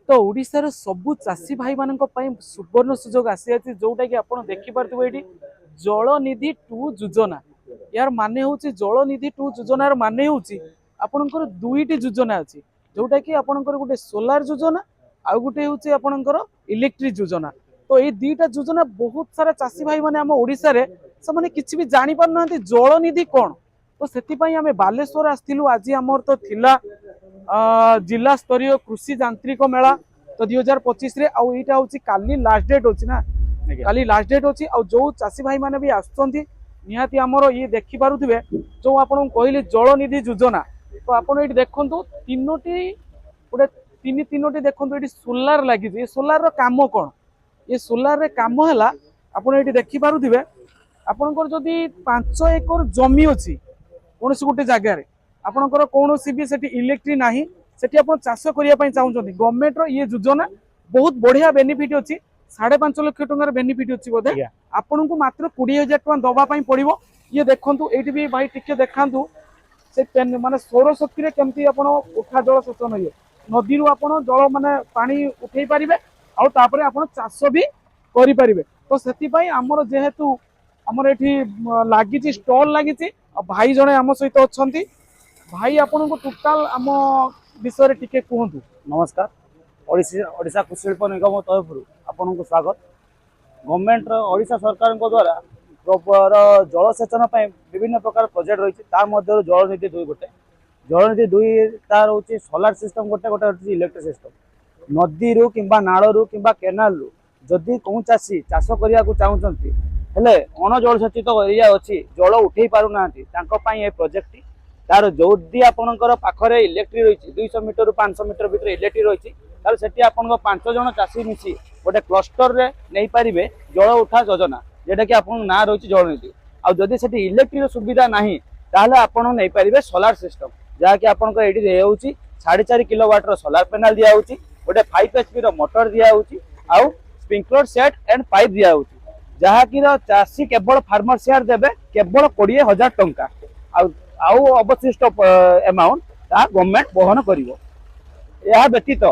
तो ओडिशार सबु चाषी भाई मान सुवर्ण सुजोग आसी जोटा कि आप देखिपे ये जलनिधि 2 योजना यार माने हूँ जलनिधि 2 योजनार माने हूँ आपणकर दुईटी योजना अच्छी जोटा कि आपणकर गोटे सोलार योजना आउ गोटे हूँ आपणकर इलेक्ट्रिक योजना। तो ये दुईटा योजना बहुत सारा चाषी भाई माने आम ओडिशा रे से माने किछि भी जानि पार ना जलनिधि कौन। तो सेतिपई आमे बालेश्वर आस्थिलु आज आमर तो थिला जिला स्तरीय कृषि यांत्रिक मेला तो 2025 रे आउ एटा होची काली लास्ट डेट होची ना काली लास्ट डेट होची आउ जो चाषी भाई माने भी आछंती निहाती आमर ये देखि पारुथिबे जो आपन कहले जलनिधि योजना। तो आपन एटी देखंतु तीनोटी गोटे तीनोटी देखंतु एटी सोलार लागि जे सोलार रो काम कोन ये सोलार रे काम हला आपन एटी देखि पारुथिबे आपनकर जदी 5 एकर जमी अछि कोनसी गोटे जगह रे आपनकर कोनोसी भी सेठी इलेक्ट्रिक नाही सेठी आपण चाष करिया पई चाहुचंती गवर्नमेंट रो ये योजना बहुत बढ़िया बेनिफिट अछि 5.5 लाख टंकार बेनिफिट अछि बोधे आपन को मात्र 20,000 टका दबा पई पड़िबो। ये देखंतु एठी भी भाई टिके देखांतु से माने सौर शक्ति रे केमती आपण उठा जल सेचन होय नदी रु आपण जल माने पानी उठेई परिबे आ तापरे आपण चाष भी करि परिबे। तो सेति पई हमर जेहेतु हमर एठी लागिची स्टॉल लागिची भाई जणे आम सहित अछंती भाई आपन को टोटाल आम विषय टिके कहतु। नमस्कार ओडिशा कृषि शिल्प निगम तरफ आपन को स्वागत। गवर्नमेंट ओडिशा सरकार द्वारा जलसेचन विभिन्न प्रकार प्रोजेक्ट रही जलनिधि 2 गोटे जलनिधि 2 तार हूँ सोलार सिस्टम गोटे गोटे इलेक्ट्रिक सिस्टम नदी रु किंबा नाल रु किंबा केनाल रु जदि कौ चाषी चाष करने को चाहूँगी हेले अण जलसेचित एरिया अच्छी जल उठे पार ना प्रोजेक्ट तार जदि आपणकर पाखरे इलेक्ट्रिक रही 200 मीटर रु 500 मीटर भीतर इलेक्ट्रिक रही से आपन 5 जन चाषी मिसी गोटे क्लस्टर रे नहीं पारिबे जल उठा योजना जेटा कि आपन ना रही जलनिधि आ जदि सेठी इलेक्ट्रिक सुविधा नाही ताहले आपन नहीं पारिबे सोलार सिस्टम जहा कि आपन एटी दे होउची 4.5 किलोवाट रो सोलार पैनल दिया होउची गोटे 5 एचपी रो मोटर दिया होउची आ स्प्रिंकलर सेट एंड पाइप दिया होउची जहा कि चाषी केवल फार्मर शेयर देबे केवल 20,000 टंका आउ अवशिष्ट अमाउंट ता गवर्नमेंट वहन करिवो। यह व्यतीत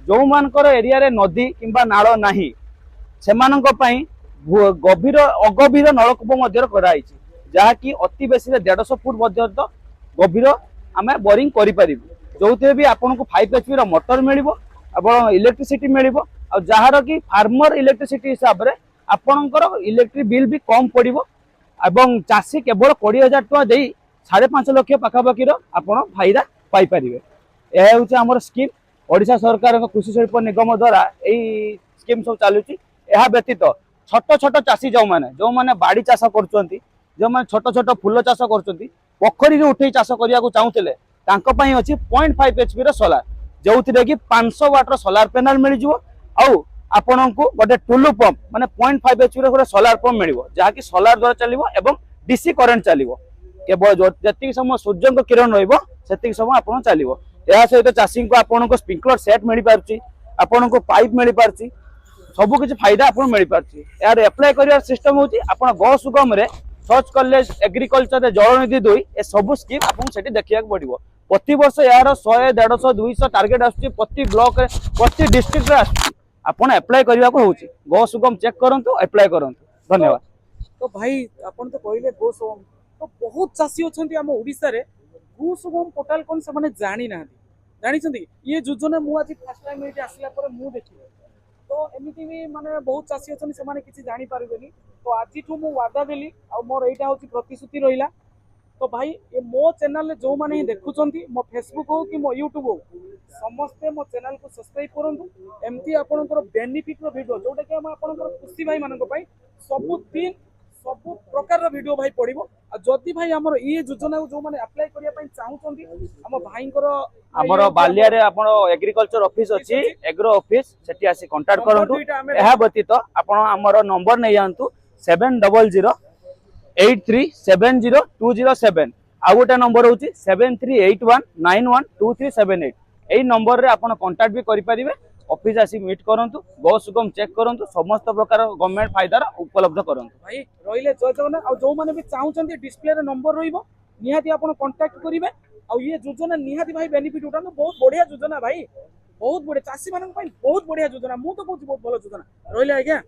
जो मानकर एरिया रे नदी किंबा नाଳ नाही सेमानक पई गभीर अगभीर नलकूप मध्य कराई जहा कि अति बेसी 150 फुट मध्य गभीर आमे बोरिंग करि परिबु जोथे भी आपन को 5 एचपी रो मोटर मिलिबो एवं इलेक्ट्रिसिटी मिलिबो आ जहार कि फार्मर इलेक्ट्रिसिटी हिसाब रे आपनकर इलेक्ट्रिक बिल भी कम पड़िबो एवं चाषी केवल 20,000 टका देई 5.5 लाख पाखापाखि आपड़ फायदा पाइपर। यह हूँ आम स्कीम ओडिशा सरकार कृषि शिल्प निगम द्वारा यही स्कीम सब चलुची। यह व्यतीत छोट छोट चाषी जो मैंने बाड़ी चाष कर छोट छोट फूल चाष कर पोखरी उठे चाष करने को चाहूले अच्छी 0.5 एचपी सोलार जो थी कि 500 वाट सोलार पैनल मिल जाओ आपण को गोटे टुलु पंप माने 0.5 एचपी गोटे सोलार पंप मिल जहाँकि सोलार द्वारा चलो एवं डीसी करेन्ट चलो केवल जी समय सूर्य किरण रही समय आप चलो। यह सहित चाषी को आपन को स्प्रिंकलर सेट मिल पार्टी आपन को पाइप मिल पार्टी सबू किसी फायदा आपको मिल पार्टी। यार एप्लाय कर सिस्टम हूँ आप गो सुगम रे सर्च कले एग्रीकल्चर जलनिधि 2 ए सब स्कीम आपको देखा पड़ो प्रति वर्ष यार 100 150 200 टार्गेट आसुची प्रति ब्लॉक रे प्रति डिस्ट्रिक्ट रे आसुची आपन एप्लाय करने को होची गो सुगम चेक करंतु एप्लाय करंतु। धन्यवाद। तो भाई आपन तो कहले गो सुगम तो बहुत चाषी अच्छा आम ओडिशा रे गो सुगम पोर्टाल कौन से माने जानी ना जानी ये योजना मु आज फर्स्ट टाइम ये आसला पर मु देखि तो एमिति भी माने बहुत चाषी अच्छा से माने किसी जानी पारबेनी। तो आज मु वादा देली आ मोर एटा होची प्रतिश्रुति रहिला। तो भाई ये मो चैनल रे जो माने देखुचंती मो फेसबुक हो कि मो यूट्यूब हो समस्ते मो चैनल को सब्सक्राइब करंतु एमती आपनकर बेनिफिट रो वीडियो जोटा कि हम आपनकर खुशी भाई मानक पई सब प्रकार वीडियो भाई पड़ो जदि भाई आमर ये योजना जो माने अप्लाई करिया पई चाहूचंती हम भाईंकर हमर बालिया रे आपण एग्रीकल्चर ऑफिस अछि एग्रो ऑफिस सेठी आसी कांटेक्ट करंतु। एहा व्यतीत आपण हमर नंबर नै जानतु 700 83702007 आ गोटे नंबर होची 7381912378 एई नंबर रे आपण कांटेक्ट भी करि परिबे ऑफिस आसी मीट करंतु गो सुगम चेक करंतु समस्त प्रकार गवर्नमेंट फायदा उपलब्ध करंतु। भाई रहिले जय जगन्नाथ आ जो माने भी चाहूचंती डिस्प्ले रे नंबर रहिबो निहाती आपण कांटेक्ट करिवे ଆଉ ये योजना निहाती भाई बेनिफिट उठाନ୍ତୁ बहुत बढ़िया योजना भाई बहुत बढ़िया चाषी मान बहुत बढ़िया योजना मु तो कहूँ बहुत भल योजना रही आज्ञा